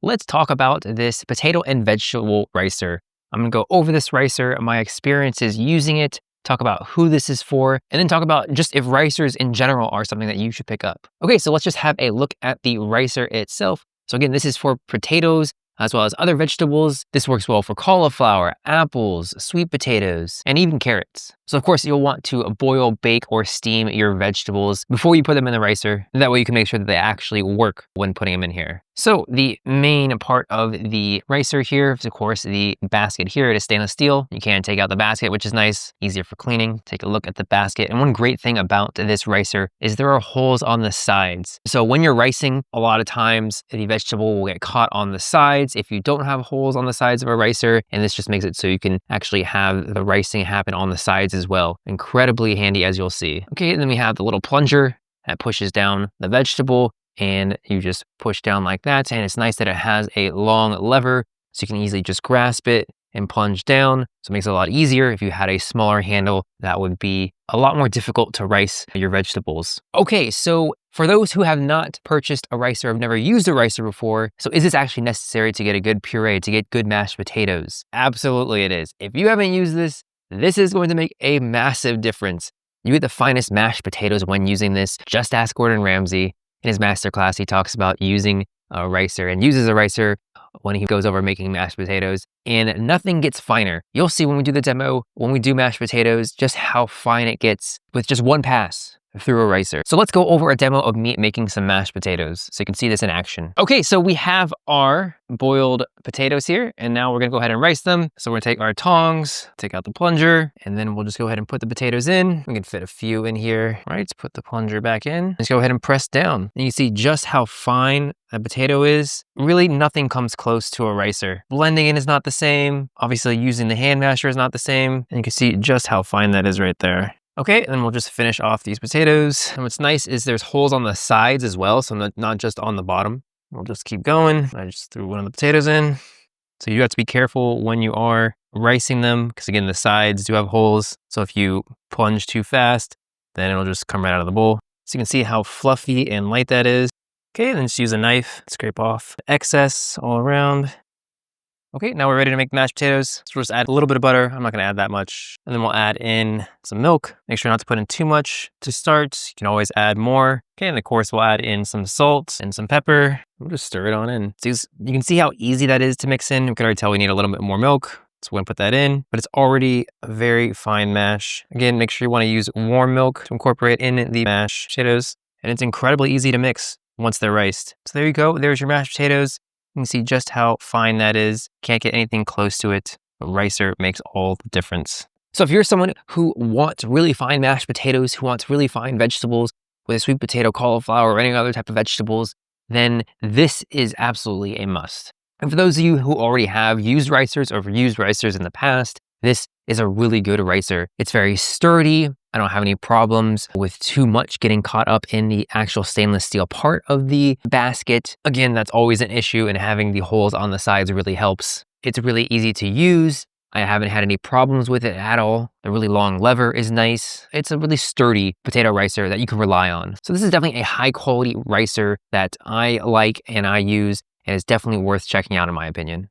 let's talk about this potato and vegetable ricer. I'm gonna go over this ricer, my experiences using it, talk about who this is for, and then talk about just if ricers in general are something that you should pick up. Okay, so let's just have a look at the ricer itself. So again, this is for potatoes as well as other vegetables. This works well for cauliflower, apples, sweet potatoes, and even carrots. So of course, you'll want to boil, bake, or steam your vegetables before you put them in the ricer. That way you can make sure that they actually work when putting them in here. So the main part of the ricer here is of course the basket here. It is stainless steel. You can take out the basket, which is nice, easier for cleaning. Take a look at the basket. And one great thing about this ricer is there are holes on the sides. So when you're ricing, a lot of times the vegetable will get caught on the sides if you don't have holes on the sides of a ricer. And this just makes it so you can actually have the ricing happen on the sides as well. Incredibly handy, as you'll see. Okay, and then we have the little plunger that pushes down the vegetable, and you just push down like that. And it's nice that it has a long lever so you can easily just grasp it and plunge down. So it makes it a lot easier. If you had a smaller handle, that would be a lot more difficult to rice your vegetables. Okay, so for those who have not purchased a ricer, have never used a ricer before, so is this actually necessary to get a good puree, to get good mashed potatoes? Absolutely it is. If you haven't used this, this is going to make a massive difference. You get the finest mashed potatoes when using this. Just ask Gordon Ramsay. In his masterclass, he talks about using a ricer and uses a ricer when he goes over making mashed potatoes, and nothing gets finer. You'll see when we do the demo, when we do mashed potatoes, just how fine it gets with just one pass through a ricer. So let's go over a demo of me making some mashed potatoes so you can see this in action. Okay, so we have our boiled potatoes here, and now we're gonna go ahead and rice them. So we're gonna take our tongs, take out the plunger, and then we'll just go ahead and put the potatoes in. We can fit a few in here, right? Let's put the plunger back in. Let's go ahead and press down. And you see just how fine that potato is. Really nothing comes close to a ricer. Blending in is not the same. Obviously using the hand masher is not the same. And you can see just how fine that is right there. Okay, and then we'll just finish off these potatoes. And what's nice is there's holes on the sides as well, so not just on the bottom. We'll just keep going. I just threw one of the potatoes in. So you have to be careful when you are ricing them, because again, the sides do have holes. So if you plunge too fast, then it'll just come right out of the bowl. So you can see how fluffy and light that is. Okay, then just use a knife, scrape off the excess all around. Okay, now we're ready to make mashed potatoes. So we'll just add a little bit of butter. I'm not gonna add that much. And then we'll add in some milk. Make sure not to put in too much to start. You can always add more. Okay, and of course we'll add in some salt and some pepper. We'll just stir it on in. So you can see how easy that is to mix in. We can already tell we need a little bit more milk. So we're gonna put that in, but it's already a very fine mash. Again, make sure you wanna use warm milk to incorporate in the mashed potatoes. And it's incredibly easy to mix once they're riced. So there you go, there's your mashed potatoes. You can see just how fine that is. Can't get anything close to it. A ricer makes all the difference. So if you're someone who wants really fine mashed potatoes, who wants really fine vegetables with a sweet potato, cauliflower, or any other type of vegetables, then this is absolutely a must. And for those of you who already have used ricers or used ricers in the past, this is a really good ricer. It's very sturdy. I don't have any problems with too much getting caught up in the actual stainless steel part of the basket. Again, that's always an issue, and having the holes on the sides really helps. It's really easy to use. I haven't had any problems with it at all. The really long lever is nice. It's a really sturdy potato ricer that you can rely on. So this is definitely a high quality ricer that I like and I use, and it's definitely worth checking out in my opinion.